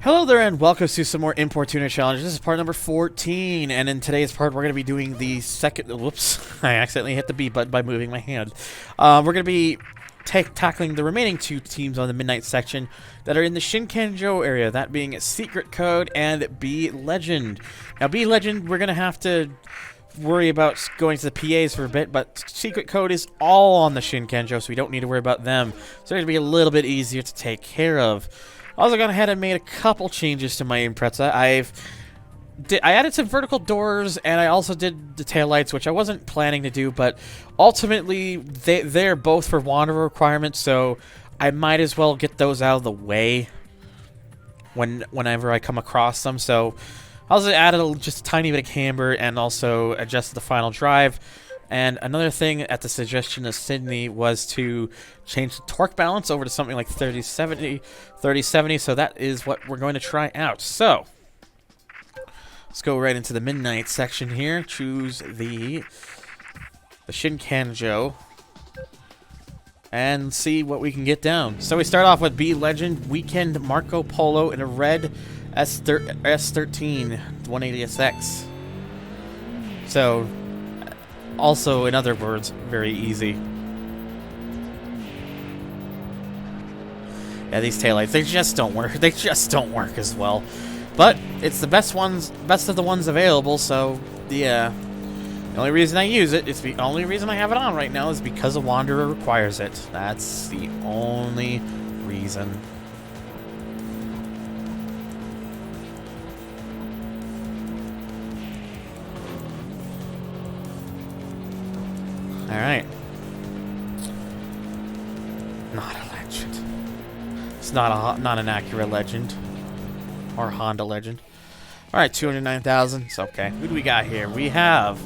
Hello there and welcome to some more Infurating challenges. This is part number 14, and in today's part we're going to be doing the second... Whoops, I accidentally hit the B button by moving my hand. We're going to be tackling the remaining two teams on the Midnight section that are in the Shinkanjo area, that being Secret Code and B Legend. Now B Legend, we're going to have to worry about going to the PAs for a bit, but Secret Code is all on the Shinkanjo, so we don't need to worry about them. So they're going to be a little bit easier to take care of. Also gone ahead and made a couple changes to my Impreza. I added some vertical doors, and I also did the taillights, which I wasn't planning to do, but ultimately they're both for Wanderer requirements, so I might as well get those out of the way whenever I come across them. So I also added just a tiny bit of camber and also adjusted the final drive. And another thing at the suggestion of Sydney was to change the torque balance over to something like 3070, so that is what we're going to try out. So, let's go right into the Midnight section here. Choose the Shinkanjo and see what we can get down. So we start off with B Legend Weekend Marco Polo in a red S13 180SX. So, also, in other words, very easy. Yeah, these taillights, they just don't work. They just don't work as well. But it's the best of the ones available, so yeah. The only reason I use it, the only reason I have it on right now is because a Wanderer requires it. That's the only reason. Alright. Not a legend. It's not an accurate legend. Or Honda legend. Alright, 209,000. It's okay. Who do we got here? We have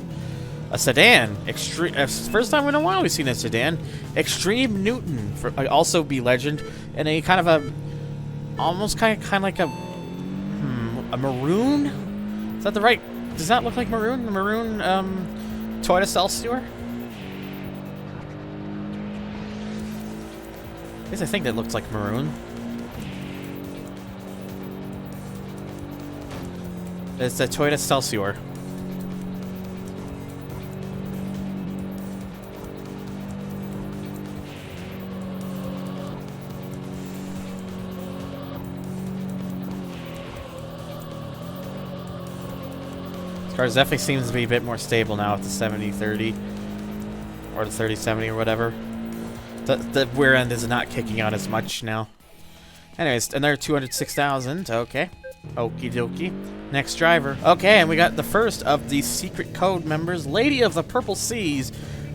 a sedan. First time in a while we've seen a sedan. Extreme Newton. Also be legend. And a kind of a... Almost kind of like a... a maroon? Is that the right... Does that look like maroon? The maroon, Toyota Excelsior? I guess I think that looks like maroon. It's a Toyota Excelsior. This car definitely seems to be a bit more stable now with the 70-30 or the 30-70 or whatever. The rear end is not kicking out as much now. Anyways, another 206,000. Okay. Okie dokie. Next driver. Okay, and we got the first of the Secret Code members, Lady of the Purple Seas,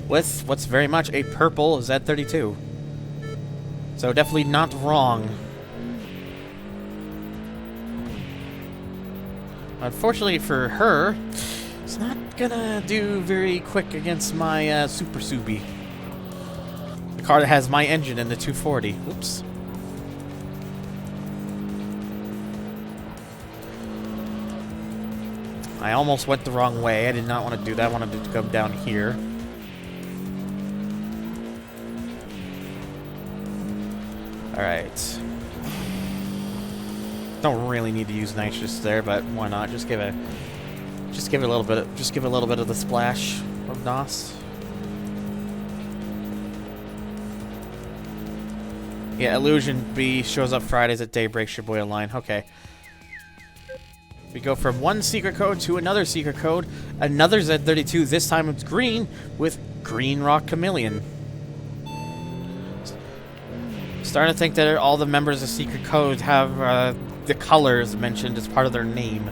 with what's very much a purple Z32. So definitely not wrong. Unfortunately for her, it's not gonna do very quick against my Super Subi. The car that has my engine in the 240. Oops. I almost went the wrong way. I did not want to do that. I wanted it to come down here. Alright. Don't really need to use nitrous there, but why not? Just give it a little bit of the splash of NOS. Yeah, Illusion B shows up Fridays at daybreak, Shibuya line. Okay. We go from one secret code to another secret code. Another Z32. This time it's green with Green Rock Chameleon. Starting to think that all the members of Secret Code have the colors mentioned as part of their name.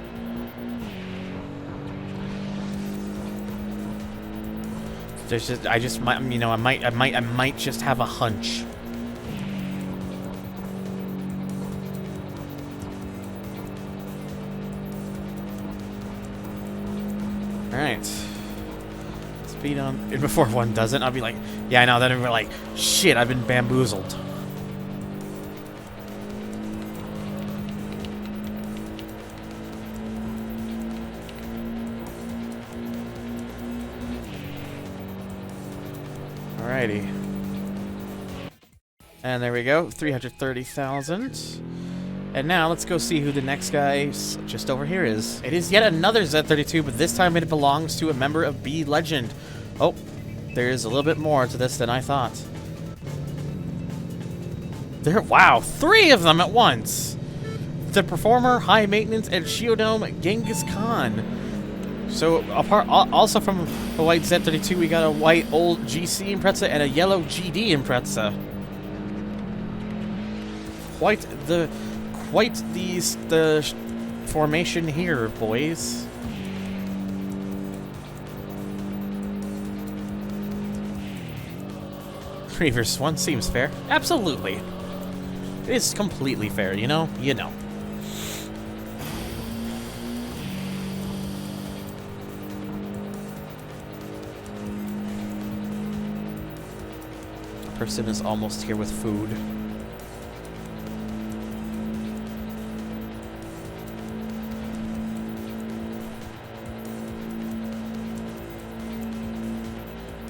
There's just, I might just have a hunch. Alright. Speed on. And before one doesn't, I'll be like, yeah, I know. Then we're like, shit, I've been bamboozled. Alrighty. And there we go, 330,000. And now let's go see who the next guy just over here is. It is yet another Z32, but this time it belongs to a member of B Legend. Oh, there's a little bit more to this than I thought. Wow, 3 of them at once. The Performer, High Maintenance, and Shiodome Genghis Khan. So also from the white Z32, we got a white old GC Impreza and a yellow GD Impreza. Quite the formation here, boys. Three versus one seems fair. Absolutely. It is completely fair, you know? You know. The person is almost here with food.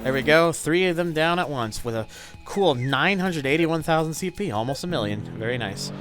There we go, 3 of them down at once with a cool 981,000 CP, almost a million. Very nice.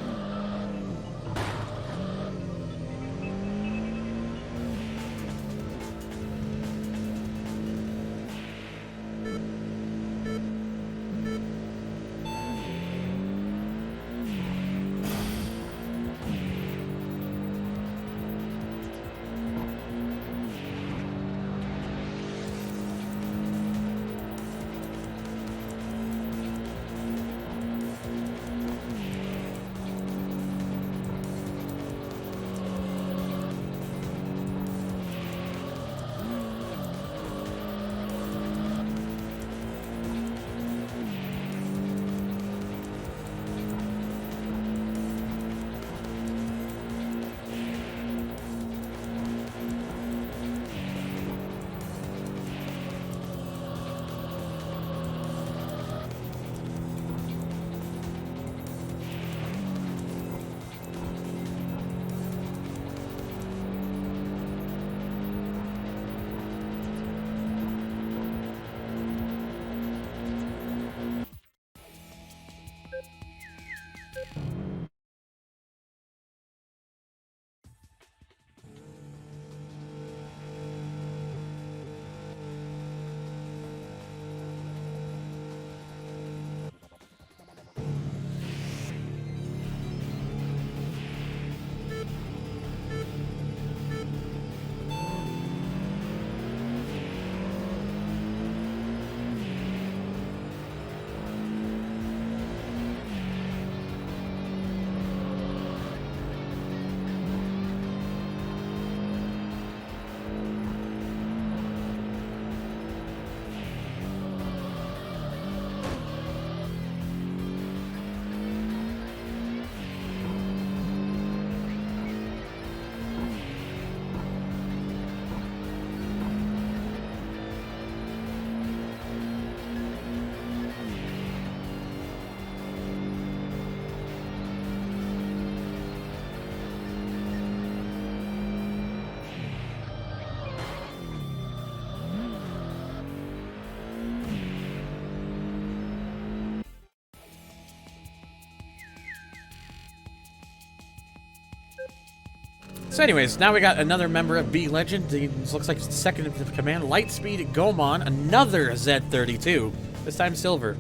So anyways, now we got another member of B Legend. He looks like it's the second in command. Lightspeed Gomon, another Z32. This time silver.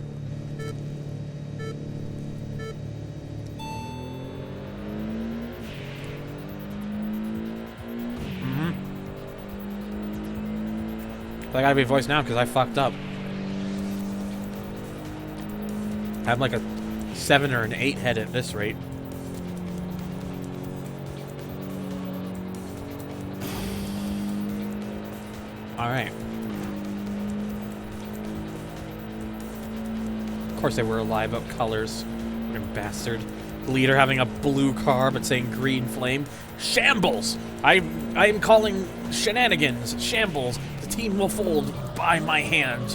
I gotta be voiced now because I fucked up. I'm like a 7 or an 8 head at this rate. Alright. Of course they were alive about colors. Fucking bastard. Leader having a blue car but saying green flame. Shambles! I am calling shenanigans. Shambles. The team will fold by my hand.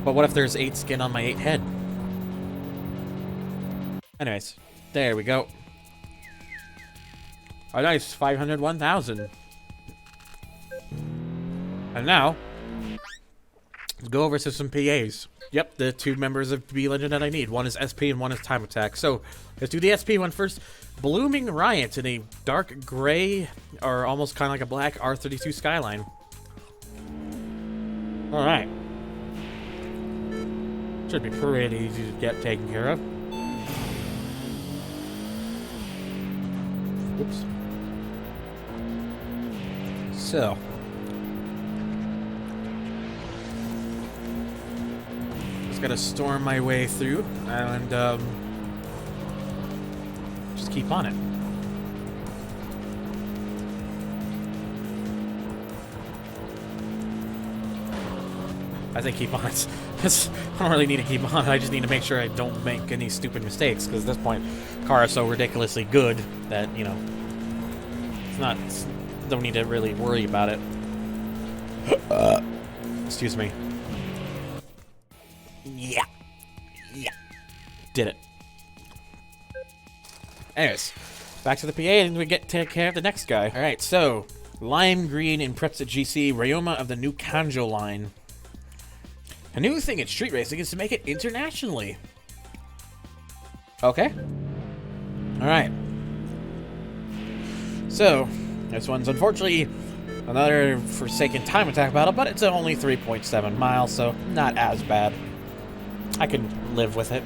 But what if there's 8 skin on my 8 head? Anyways, there we go. A nice 501,000. And now, let's go over to some PAs. Yep, the two members of B Legend that I need. One is SP and one is Time Attack. So, let's do the SP one first. Blooming Riot in a dark gray, or almost kind of like a black R32 Skyline. Alright. Should be pretty easy to get taken care of. Oops. So. Just gotta storm my way through and just keep on it. I think keep on it. I don't really need to keep on it. I just need to make sure I don't make any stupid mistakes, because at this point, car is so ridiculously good that, you know, it's not. Don't need to really worry about it. Excuse me. Yeah. Did it. Anyways, back to the PA, and we get to take care of the next guy. All right, so lime green in preps at GC, Ryoma of the new Kanjo line. A new thing in street racing is to make it internationally. Okay. Alright. So, this one's unfortunately another Forsaken Time Attack battle, but it's only 3.7 miles, so not as bad. I can live with it.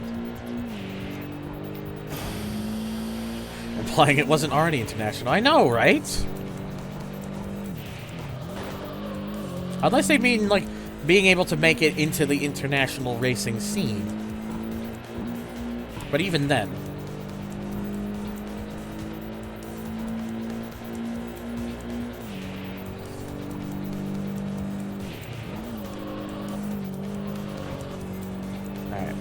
Implying it wasn't already international. I know, right? Unless they mean, like, being able to make it into the international racing scene. But even then. Alright.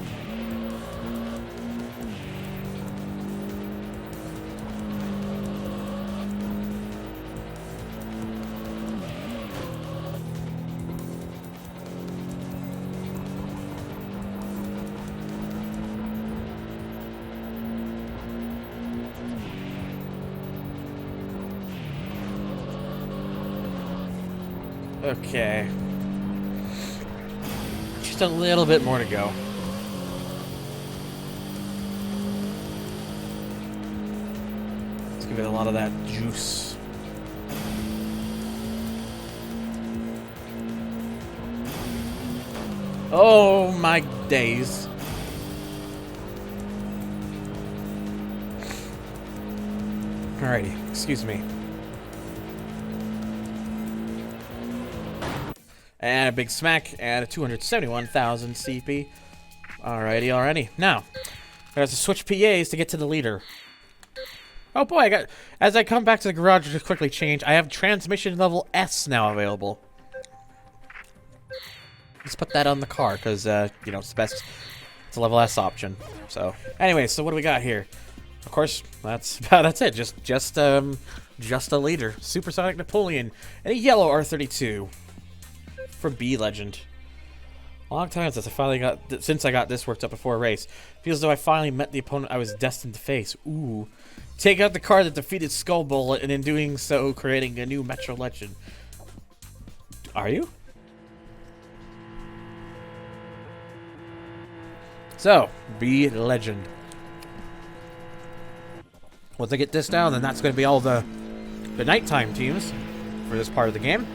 Okay. Just a little bit more to go. Let's give it a lot of that juice. Oh my days. Alrighty, excuse me. And a big smack, and a 271,000 CP. Alrighty. Now, I have to switch PAs to get to the leader. Oh boy, as I come back to the garage to quickly change, I have transmission level S now available. Let's put that on the car, because, you know, it's the best. It's a level S option. So, anyway, so what do we got here? Of course, that's it. Just a leader. Supersonic Napoleon, and a yellow R32. From B Legend. A long time since I got this worked up before a race. Feels as though I finally met the opponent I was destined to face. Ooh. Take out the car that defeated Skull Bullet, and in doing so, creating a new Metro Legend. Are you? So, B Legend. Once I get this down, then that's going to be all the nighttime teams for this part of the game.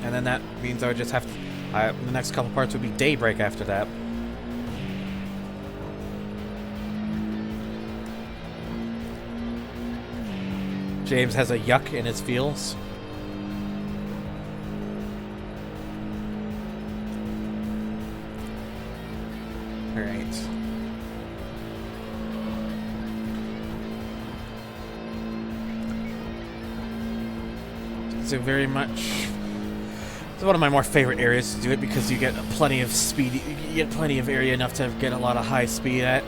And then that means I would just have to... the next couple parts would be Daybreak after that. James has a yuck in his feels. Alright. So very much... It's one of my more favorite areas to do it because you get plenty of speed. You get plenty of area enough to get a lot of high speed at.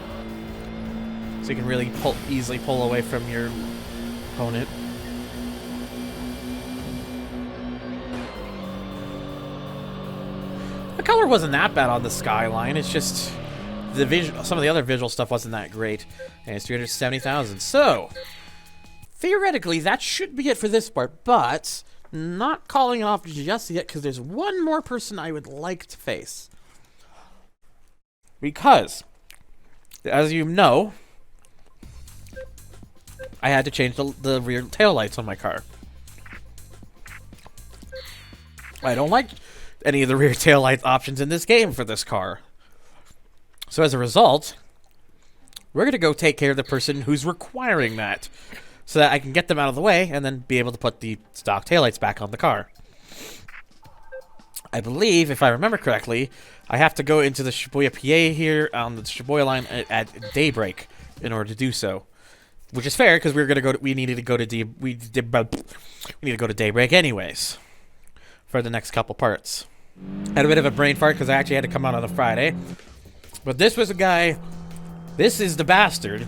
So you can really easily pull away from your opponent. The color wasn't that bad on the Skyline. It's just some of the other visual stuff wasn't that great. And it's 370,000. So, theoretically, that should be it for this part, but not calling it off just yet because there's one more person I would like to face. Because, as you know, I had to change the rear taillights on my car. I don't like any of the rear taillight options in this game for this car. So as a result, we're going to go take care of the person who's requiring that, so that I can get them out of the way and then be able to put the stock taillights back on the car. I believe, if I remember correctly, I have to go into the Shibuya PA here on the Shibuya line at daybreak in order to do so. Which is fair, because we needed to go to daybreak anyways for the next couple parts. Had a bit of a brain fart because I actually had to come out on a Friday. But this was a guy, this is the bastard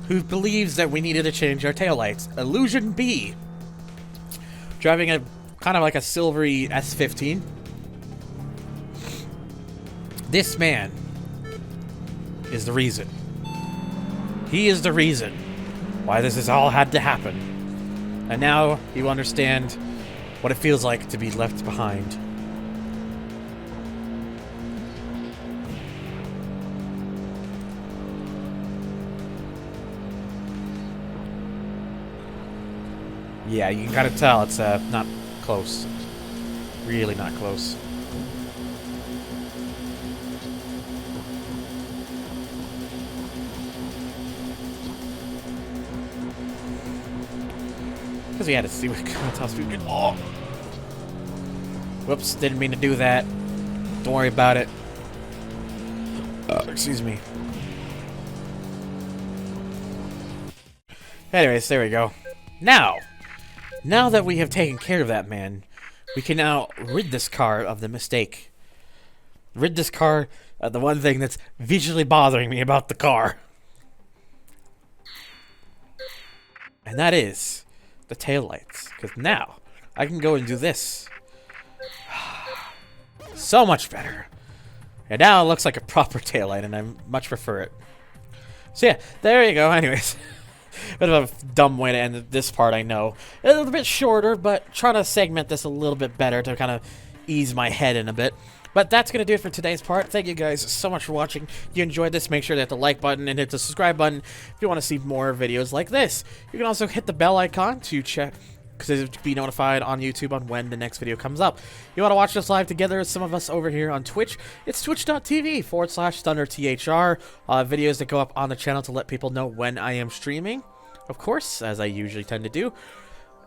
who believes that we needed to change our taillights. Illusion B. Driving a kind of like a silvery S15. This man is the reason. He is the reason why this has all had to happen. And now he will understand what it feels like to be left behind. Yeah, you can kind of tell it's not close. Really not close. Because we had to see what kind of top speed we could. Oh! Whoops, didn't mean to do that. Don't worry about it. Excuse me. Anyways, there we go. Now that we have taken care of that man, we can now rid this car of the mistake. Rid this car of the one thing that's visually bothering me about the car. And that is the taillights. Because now, I can go and do this. So much better. And now it looks like a proper taillight, and I much prefer it. So yeah, there you go. Anyways. Bit of a dumb way to end this part, I know. A little bit shorter, but trying to segment this a little bit better to kind of ease my head in a bit. But that's going to do it for today's part. Thank you guys so much for watching. If you enjoyed this, make sure to hit the like button and hit the subscribe button if you want to see more videos like this. You can also hit the bell icon to check, to be notified on YouTube on when the next video comes up. You want to watch us live together with some of us over here on Twitch? It's twitch.tv/ThunderTHR. Videos that go up on the channel to let people know when I am streaming, of course, as I usually tend to do.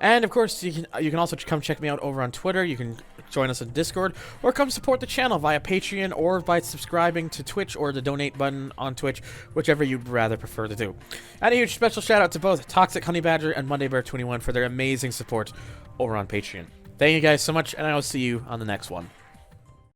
And of course, you can also come check me out over on Twitter. You can join us on Discord, or come support the channel via Patreon, or by subscribing to Twitch, or the donate button on Twitch, whichever you'd rather prefer to do. And a huge special shout out to both Toxic Honey Badger and Monday Bear 21 for their amazing support over on Patreon. Thank you guys so much, and I will see you on the next one.